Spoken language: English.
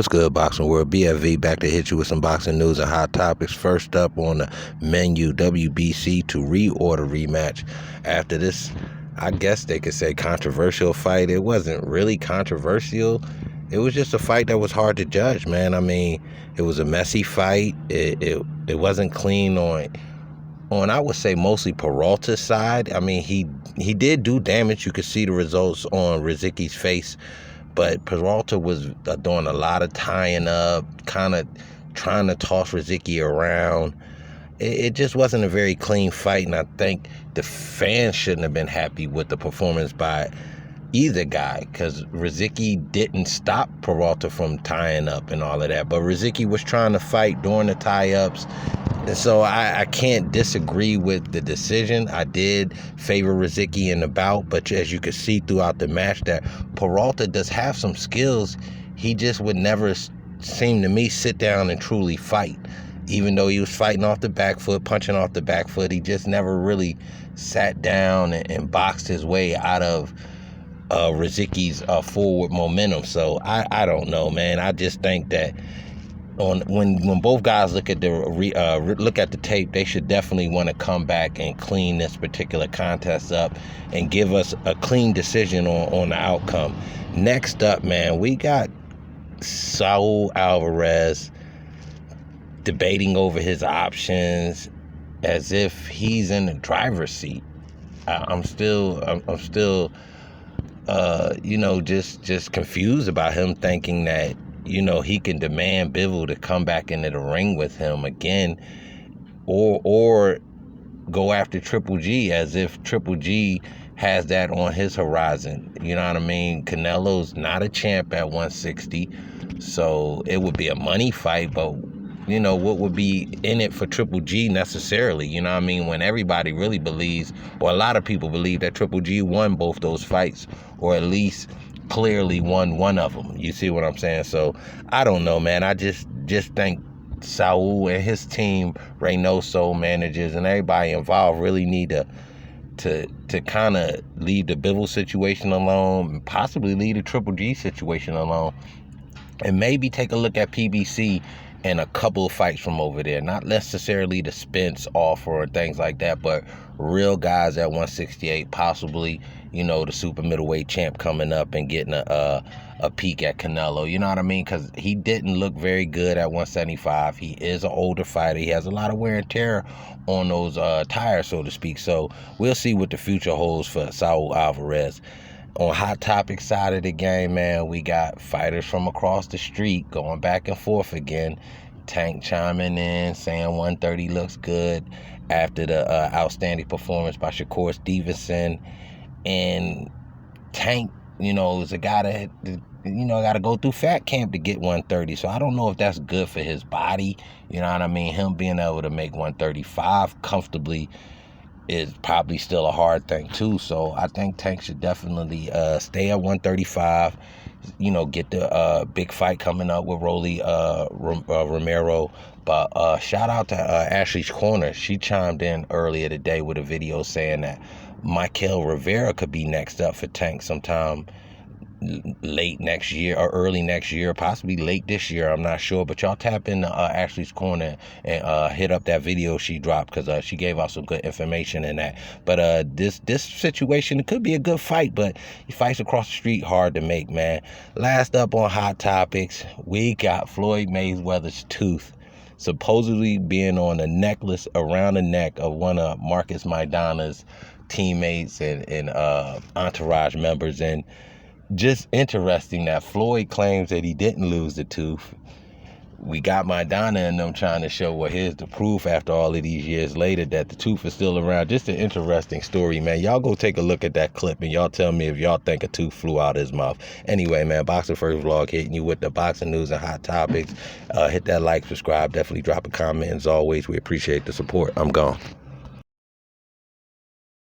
What's good, Boxing World? BFV back to hit you with some boxing news and hot topics. First up on the menu, WBC to reorder rematch. After this, I guess they could say controversial fight. It wasn't really controversial. It was just a fight that was hard to judge, man. I mean, it was a messy fight. It wasn't clean on I would say mostly Peralta's side. I mean, he did do damage. You could see the results on Rizicki's face. But Peralta was doing a lot of tying up, kind of trying to toss Rizicki around. It just wasn't a very clean fight, and I think the fans shouldn't have been happy with the performance by either guy, because Rizicki didn't stop Peralta from tying up and all of that. But Rizicki was trying to fight during the tie-ups. And so I can't disagree with the decision. I did favor Rizicki in the bout, but as you could see throughout the match that Peralta does have some skills. He just would never seem to me sit down and truly fight. Even though he was fighting off the back foot, punching off the back foot, he just never really sat down and boxed his way out of Rizicki's forward momentum. So I don't know, man. I just think that when both guys look at the tape, they should definitely want to come back and clean this particular contest up and give us a clean decision on the outcome. Next up, man, we got Saul Alvarez debating over his options as if he's in the driver's seat. I'm still just confused about him, thinking that he can demand Bivol to come back into the ring with him again, or go after Triple G as if Triple G has that on his horizon. You know what I mean? Canelo's not a champ at 160, so it would be a money fight, but what would be in it for Triple G necessarily? You know what I mean? When everybody really believes, or a lot of people believe, that Triple G won both those fights, or at least clearly won one of them. You see what I'm saying? So I don't know, man. I just think Saul and his team, Reynoso, managers, and everybody involved really need to kind of leave the Bivol situation alone, and possibly leave the Triple G situation alone, and maybe take a look at PBC and a couple of fights from over there. Not necessarily the Spence offer or things like that, but real guys at 168, possibly, the super middleweight champ coming up and getting a peek at Canelo. You know what I mean? Because he didn't look very good at 175. He is an older fighter. He has a lot of wear and tear on those tires, so to speak. So we'll see what the future holds for Saul Alvarez. On Hot Topic side of the game, man, we got fighters from across the street going back and forth again. Tank chiming in, saying 130 looks good after the outstanding performance by Shakur Stevenson. And Tank, is a guy that, got to go through fat camp to get 130. So I don't know if that's good for his body. You know what I mean? Him being able to make 135 comfortably is probably still a hard thing too. So I think Tank should definitely stay at 135. Get the big fight coming up with Rolly Romero. But shout out to Ashley's Corner. She chimed in earlier today with a video saying that Michael Rivera could be next up for Tank sometime late next year or early next year, possibly late this year. I'm not sure, but y'all tap into Ashley's Corner and hit up that video she dropped, because she gave out some good information in that. But this situation, it could be a good fight, but fights across the street hard to make, man. Last up on Hot Topics, we got Floyd Mayweather's tooth supposedly being on a necklace around the neck of one of Marcus Maidana's teammates and entourage members. And just interesting that Floyd claims that he didn't lose the tooth. We got Maidana and them trying to show, well, here's the proof after all of these years later that the tooth is still around. Just an interesting story, man. Y'all go take a look at that clip and y'all tell me if y'all think a tooth flew out of his mouth. Anyway, man, Boxing First Vlog hitting you with the boxing news and hot topics. Hit that like, subscribe, definitely drop a comment. As always, we appreciate the support. I'm gone.